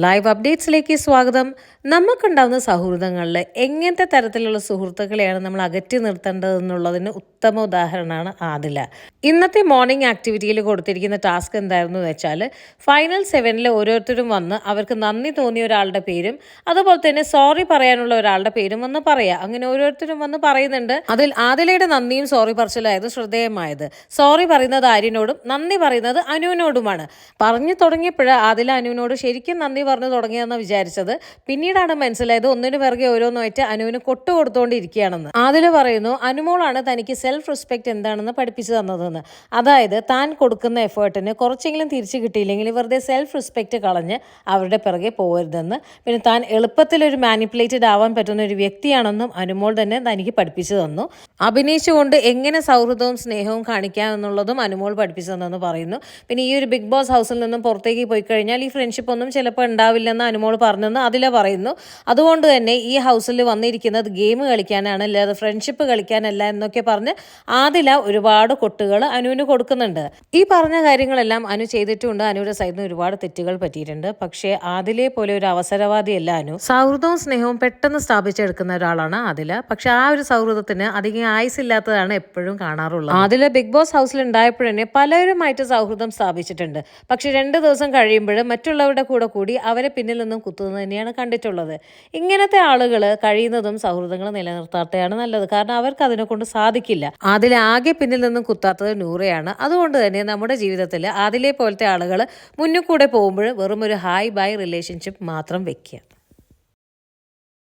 Live അപ്ഡേറ്റ്സിലേക്ക് സ്വാഗതം. നമുക്കുണ്ടാകുന്ന സൗഹൃദങ്ങളിൽ എങ്ങനത്തെ തരത്തിലുള്ള സുഹൃത്തുക്കളെയാണ് നമ്മൾ അകറ്റി നിർത്തേണ്ടതെന്നുള്ളതിന് ഉത്തമ ഉദാഹരണമാണ് ആദില. ഇന്നത്തെ മോർണിംഗ് ആക്ടിവിറ്റിയിൽ കൊടുത്തിരിക്കുന്ന ടാസ്ക് എന്തായിരുന്നു വെച്ചാൽ, ഫൈനൽ 7 ഓരോരുത്തരും വന്ന് അവർക്ക് നന്ദി തോന്നിയ ഒരാളുടെ പേരും അതുപോലെ തന്നെ സോറി പറയാനുള്ള ഒരാളുടെ പേരും വന്ന് പറയുക. അങ്ങനെ ഓരോരുത്തരും വന്ന് പറയുന്നുണ്ട്. അതിൽ ആദിലയുടെ നന്ദിയും സോറി പറച്ചിലായിരുന്നു ശ്രദ്ധേയമായത്. സോറി പറയുന്നത് ആര്യനോടും നന്ദി പറയുന്നത് അനുവിനോടുമാണ്. പറഞ്ഞു തുടങ്ങിയപ്പോൾ ആദില അനുവിനോട് ശരിക്കും നന്ദി പറഞ്ഞു തുടങ്ങിയെന്ന് വിചാരിച്ചത്. പിന്നീടാണ് മനസ്സിലായത് ഒന്നിനു പിറകെ ഓരോന്നായിട്ട് അനുവിന് കൊട്ടു കൊടുത്തുകൊണ്ടിരിക്കുകയാണെന്ന്. ആദില പറയുന്നു, അനുമോളാണ് തനിക്ക് സെൽഫ് റെസ്പെക്ട് എന്താണെന്ന് പഠിപ്പിച്ചു തന്നതെന്ന്. അതായത് താൻ കൊടുക്കുന്ന എഫേർട്ടിന് കുറച്ചെങ്കിലും തിരിച്ചു കിട്ടിയില്ലെങ്കിൽ വെറുതെ സെൽഫ് റെസ്പെക്ട് കളഞ്ഞ് അവരുടെ പിറകെ പോകരുതെന്ന്. പിന്നെ താൻ എളുപ്പത്തിൽ ഒരു മാനിപ്പുലേറ്റഡ് ആവാൻ പറ്റുന്ന ഒരു വ്യക്തിയാണെന്നും അനുമോൾ തന്നെ തനിക്ക് പഠിപ്പിച്ചു തന്നു. അഭിനയിച്ചുകൊണ്ട് എങ്ങനെ സൗഹൃദവും സ്നേഹവും കാണിക്കാം എന്നുള്ളതും അനുമോൾ പഠിപ്പിച്ചു തന്നെന്ന് പറയുന്നു. പിന്നെ ഈ ഒരു ബിഗ് ബോസ് ഹൗസിൽ നിന്നും പുറത്തേക്ക് പോയി കഴിഞ്ഞാൽ ഈ ഫ്രണ്ട്ഷിപ്പ് ഒന്നും ചിലപ്പോൾ ഉണ്ടാവില്ലെന്ന് അനുമോൾ പറഞ്ഞെന്ന് അതില പറയുന്നു. അതുകൊണ്ട് തന്നെ ഈ ഹൗസിൽ വന്നിരിക്കുന്നത് ഗെയിം കളിക്കാനാണ്, അല്ലാതെ ഫ്രണ്ട്ഷിപ്പ് കളിക്കാനല്ല എന്നൊക്കെ പറഞ്ഞ് ആദില ഒരുപാട് കൊട്ടുകൾ അനുവിന് കൊടുക്കുന്നുണ്ട്. ഈ പറഞ്ഞ കാര്യങ്ങളെല്ലാം അനു ചെയ്തിട്ടുണ്ട്. അനുവിന്റെ സൈഡിൽ നിന്ന് ഒരുപാട് തെറ്റുകൾ പറ്റിയിട്ടുണ്ട്. പക്ഷേ ആദിലയെ പോലെ ഒരു അവസരവാദിയല്ല അനു. സൗഹൃദവും സ്നേഹവും പെട്ടെന്ന് സ്ഥാപിച്ചെടുക്കുന്ന ഒരാളാണ് ആദില. പക്ഷെ ആ ഒരു സൗഹൃദത്തിന് അധികം ആയുസില്ലാത്തതാണ് എപ്പോഴും കാണാറുള്ളത്. ആദില ബിഗ് ബോസ് ഹൗസിൽ ഉണ്ടായപ്പോഴേ പലരുമായിട്ട് സൗഹൃദം സ്ഥാപിച്ചിട്ടുണ്ട്. പക്ഷെ 2 ദിവസം കഴിയുമ്പോൾ മറ്റുള്ളവരുടെ കൂടി അവരെ പിന്നിൽ നിന്നും കുത്തുന്നത് തന്നെയാണ് കണ്ടിട്ടുള്ളത്. ഇങ്ങനത്തെ ആളുകൾ കഴിയുന്നതും സൗഹൃദങ്ങൾ നിലനിർത്താത്തതാണ് നല്ലത്. കാരണം അവർക്ക് അതിനെ കൊണ്ട് സാധിക്കില്ല. ആകെ പിന്നിൽ നിന്നും കുത്താത്തത് നൂറയാണ്. അതുകൊണ്ട് തന്നെ നമ്മുടെ ജീവിതത്തിൽ ആദിലെ പോലത്തെ ആളുകൾ മുന്നിൽ കൂടെ പോകുമ്പോൾ വെറും ഒരു ഹായ് ബൈ റിലേഷൻഷിപ്പ് മാത്രം വെക്കുക.